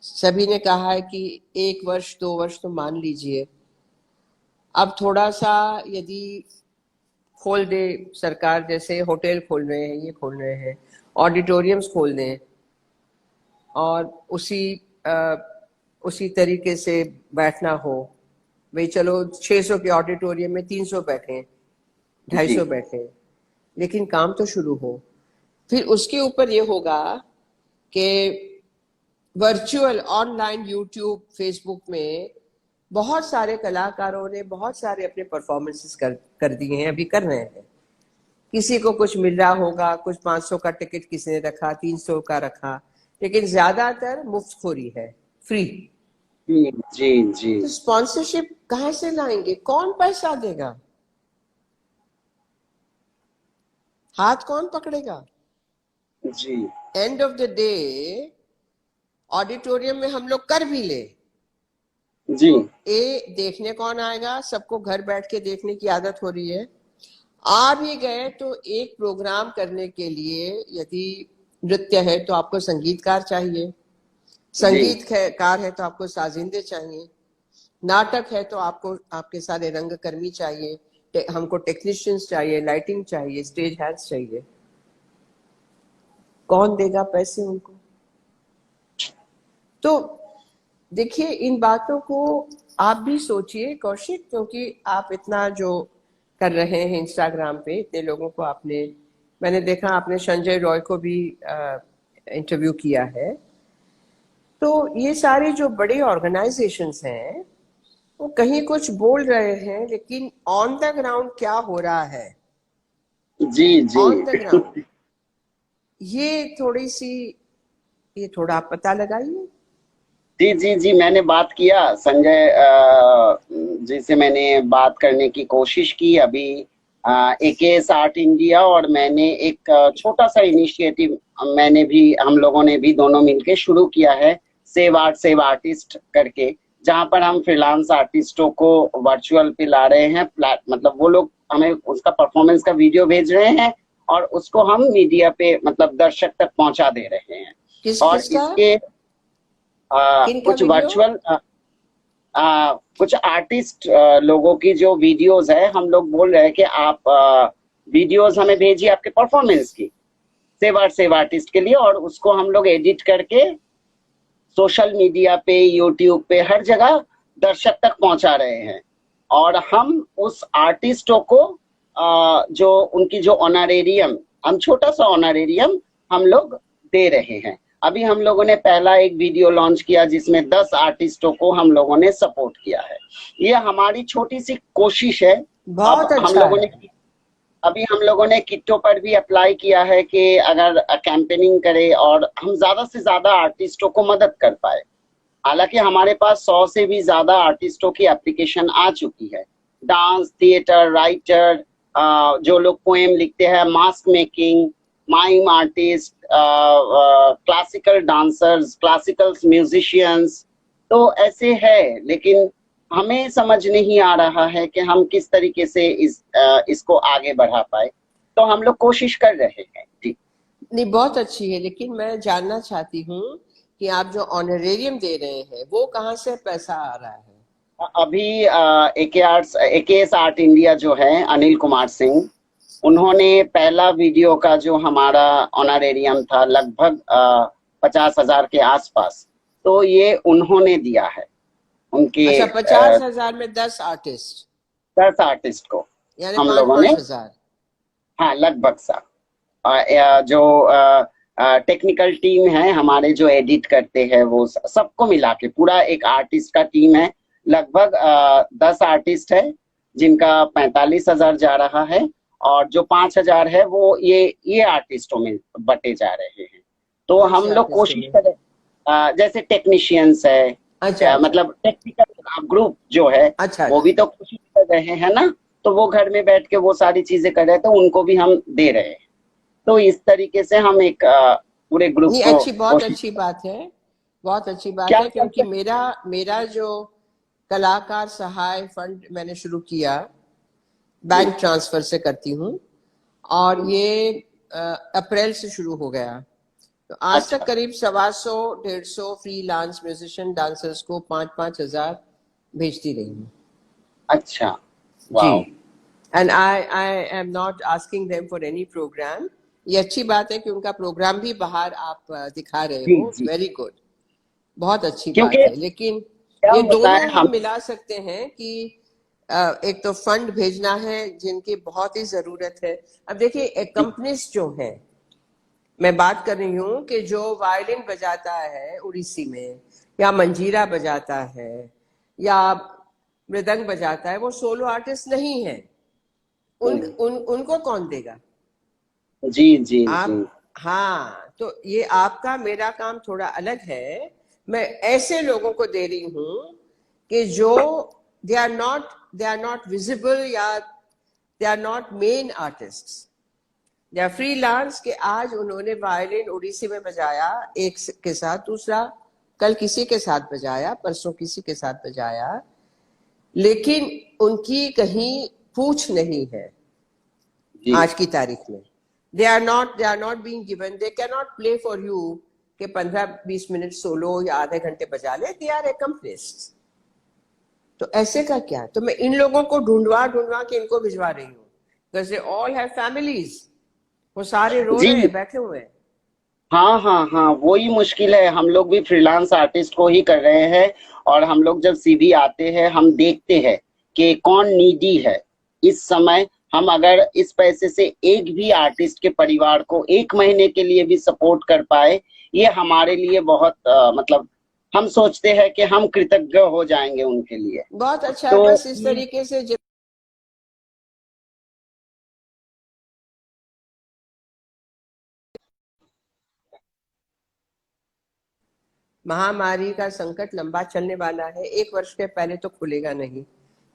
सभी ने कहा है कि 1 वर्ष 2 वर्ष तो मान लीजिए। अब थोड़ा सा यदि खोल दे सरकार, जैसे होटल खोल रहे हैं, ये खोल रहे हैं, ऑडिटोरियम्स खोल दें, और उसी तरीके से बैठना हो, भाई चलो 600 के ऑडिटोरियम में 300 बैठे, 250 जी बैठे, लेकिन काम तो शुरू हो। फिर उसके ऊपर ये होगा कि वर्चुअल, ऑनलाइन, यूट्यूब, फेसबुक में बहुत सारे कलाकारों ने बहुत सारे अपने परफॉर्मेंसेस कर दिए हैं, अभी कर रहे हैं। किसी को कुछ मिल रहा होगा, कुछ 500 का टिकट किसी ने रखा, 300 का रखा, लेकिन ज्यादातर मुफ्तखोरी है, फ्री। जी जी जी तो स्पॉन्सरशिप कहाँ से लाएंगे, कौन पैसा देगा, हाथ कौन पकड़ेगा? जी end of the day auditorium में हम लोग कर भी ले, जी देखने कौन आएगा? सबको घर बैठ के देखने की आदत हो रही है। आ भी गए तो एक प्रोग्राम करने के लिए, यदि नृत्य है तो आपको संगीतकार चाहिए, जी संगीतकार है तो आपको साजिंदे चाहिए, नाटक है तो आपको आपके सारे रंगकर्मी चाहिए, हमको टेक्नीशियंस चाहिए, लाइटिंग चाहिए, स्टेज हैंड्स चाहिए। कौन देगा पैसे उनको? तो देखिए, इन बातों को आप भी सोचिए कौशिक, क्योंकि आप इतना जो कर रहे हैं इंस्टाग्राम पे, इतने लोगों को आपने, मैंने देखा आपने संजय रॉय को भी इंटरव्यू किया है। तो ये सारे जो बड़े ऑर्गेनाइजेशंस हैं, वो कहीं कुछ बोल रहे हैं, लेकिन ऑन द ग्राउंड क्या हो रहा है, जी जी ऑन द ग्राउंड, ये थोड़ा आप पता लगाइए। जी जी जी मैंने बात किया संजय जी से, मैंने बात करने की कोशिश की अभी एकेएस आर्ट इंडिया, और मैंने एक छोटा सा इनिशिएटिव मैंने भी, हम लोगों ने भी दोनों मिलके शुरू किया है, सेव आर्ट सेव आर्टिस्ट करके, जहां पर हम फ्रीलांस आर्टिस्टों को वर्चुअल पे ला रहे हैं। मतलब वो लोग हमें उसका परफॉर्मेंस का वीडियो भेज रहे हैं, और उसको हम मीडिया पे मतलब दर्शक तक पहुंचा दे रहे हैं। और किसका? इसके किनका कुछ वीडियो? वर्चुअल कुछ आर्टिस्ट लोगों की जो वीडियोस है, हम लोग बोल रहे हैं कि आप वीडियोस हमें भेजिए आपके परफॉर्मेंस की, सेव आर्टिस्ट के लिए, और उसको हम लोग एडिट करके सोशल मीडिया पे, यूट्यूब पे, हर जगह दर्शक तक पहुंचा रहे हैं। और हम उस आर्टिस्टों को जो उनकी जो ऑनरेरियम, हम छोटा सा ऑनरेरियम हम लोग दे रहे हैं। अभी हम लोगों ने पहला एक वीडियो लॉन्च किया जिसमें 10 आर्टिस्टों को हम लोगों ने सपोर्ट किया है। ये हमारी छोटी सी कोशिश है। बहुत अच्छा है। अभी हम लोगों ने किट्टो पर भी अप्लाई किया है कि अगर कैंपेनिंग करे और हम ज्यादा से ज्यादा आर्टिस्टों को मदद कर पाए, हालांकि हमारे पास 100 से भी ज्यादा आर्टिस्टों की एप्लीकेशन आ चुकी है। डांस, थिएटर, राइटर, जो लोग पोएम लिखते हैं, mask making, mime artist, classical dancers, classical musicians, तो ऐसे है। लेकिन हमें समझ नहीं आ रहा है कि हम किस तरीके से इसको आगे बढ़ा पाए, तो हम लोग कोशिश कर रहे हैं जी। नहीं, बहुत अच्छी है, लेकिन मैं जानना चाहती हूँ कि आप जो ऑनरेरियम दे रहे हैं वो कहाँ से पैसा आ रहा है? अभी एकेएस आर्ट इंडिया जो है, अनिल कुमार सिंह, उन्होंने पहला वीडियो का जो हमारा ऑनरेरियम था लगभग 50,000 के आसपास, तो ये उन्होंने दिया है उनके अच्छा, 50,000 में 10 आर्टिस्ट, 10 आर्टिस्ट को यानी हम पाँच लोगों पाँच ने। हजार हाँ, लगभग सा। जो टेक्निकल टीम है हमारे, जो एडिट करते हैं, वो सबको मिला के पूरा एक आर्टिस्ट का टीम है। लगभग 10 आर्टिस्ट है जिनका 45,000 जा रहा है, और जो 5,000 है वो ये आर्टिस्टों में बटे जा रहे हैं। तो कौन हम से लोग आर्टिस्टों कोशिश में? करें, जैसे टेक्नीशियंस है, अच्छा अच्छा मतलब टेक्निकल ग्रुप जो है, अच्छा वो अच्छा। भी तो कोशिश कर रहे हैं ना। तो वो घर में बैठ के वो सारी चीजें कर रहे हैं, तो उनको भी हम दे रहे हैं। तो इस तरीके से हम एक पूरे ग्रुप नहीं, को अच्छी, बहुत कोशिश। अच्छी बात है, बहुत अच्छी बात क्या है, क्या क्योंकि मेरा मेरा जो कलाकार सहाय फंड मैंने शुरू किया, जी, बैंक ट्रांसफर से करती हूँ, और ये अप्रैल से शुरू हो गया। तो आज तक अच्छा करीब 125 150 फ्रीलांस म्यूजिशियन डांसर्स को 5-5 हजार भेजती रही हूँ अच्छा, जी। वाह, and I am not asking them for any program. ये अच्छी बात है कि उनका प्रोग्राम भी बाहर आप दिखा रहे जी हो, जी। वेरी गुड, बहुत अच्छी बात क्योंकि है। लेकिन क्या ये होता दोनों है, हम हम मिला सकते हैं कि एक तो फंड भेजना है जिनकी बहुत ही जरूरत है। अब देखिए, कंपनीज जो है, मैं बात कर रही हूँ कि जो वायलिन बजाता है उड़ीसी में, या मंजीरा बजाता है, या मृदंग बजाता है, वो सोलो आर्टिस्ट नहीं है। उनको कौन देगा? जी जी जी आप, हाँ, तो ये आपका मेरा काम थोड़ा अलग है। मैं ऐसे लोगों को दे रही हूँ कि जो दे आर नॉट विजिबल, या they are not main artist, या फ्रीलांस के आज उन्होंने वायलिन उड़ीसी में बजाया एक के साथ, दूसरा कल किसी के साथ बजाया, परसों किसी के साथ बजाया, लेकिन उनकी कहीं पूछ नहीं है जी आज की तारीख में। They are not being given, they can not play for you कि 15-20 मिनट सोलो या आधे घंटे बजा ले, दे आर एकम्प्लिस्ड। तो ऐसे का क्या? तो मैं इन लोगों को ढूंढवा ढूंढवा के इनको भिजवा रही हूँ, because they all have families, वो सारे रो जी। रहे हैं, बैठे हुए हैं। हाँ हाँ हाँ, वही मुश्किल है। हम लोग भी फ्रीलांस आर्टिस्ट को ही कर रहे हैं, और हम लोग जब सीवी आते हैं, हम देखते हैं कि कौन नीडी है इस समय। हम अगर इस पैसे से एक भी आर्टिस्ट के परिवार को 1 महीने के लिए भी सपोर्ट कर पाए, ये हमारे लिए बहुत मतलब, हम सोचते हैं कि हम कृतज्ञ हो जाएंगे उनके लिए। बहुत अच्छा है, तो बस इस तरीके से महामारी का संकट लंबा चलने वाला है, 1 वर्ष के पहले तो खुलेगा नहीं।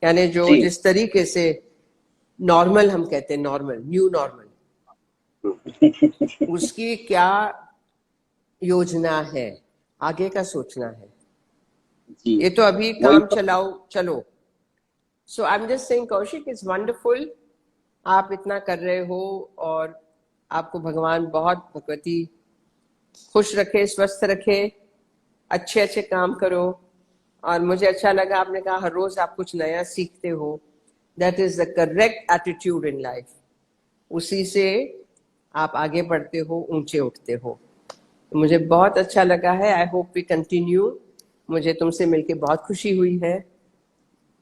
यानी जो जी जिस तरीके से नॉर्मल हम कहते हैं, नॉर्मल, न्यू नॉर्मल, उसकी क्या योजना है, आगे का सोचना है। जी, ये तो अभी वही काम तो। चलाओ चलो। So I am just saying, Kaushik, is wonderful, आप इतना कर रहे हो, और आपको भगवान बहुत, भगवती खुश रखे, स्वस्थ रखे, अच्छे अच्छे काम करो। और मुझे अच्छा लगा आपने कहा हर रोज आप कुछ नया सीखते हो। That is the correct attitude in life, उसी से आप आगे बढ़ते हो, ऊंचे उठते हो। मुझे बहुत अच्छा लगा है, आई होप वी कंटिन्यू। मुझे तुमसे मिलके बहुत खुशी हुई है,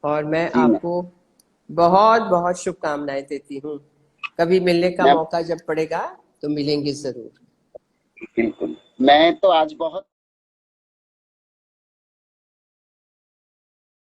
और मैं जी आपको बहुत बहुत शुभकामनाएं देती हूँ। कभी मिलने का मैं मौका जब पड़ेगा तो मिलेंगे जरूर। बिल्कुल, मैं तो आज बहुत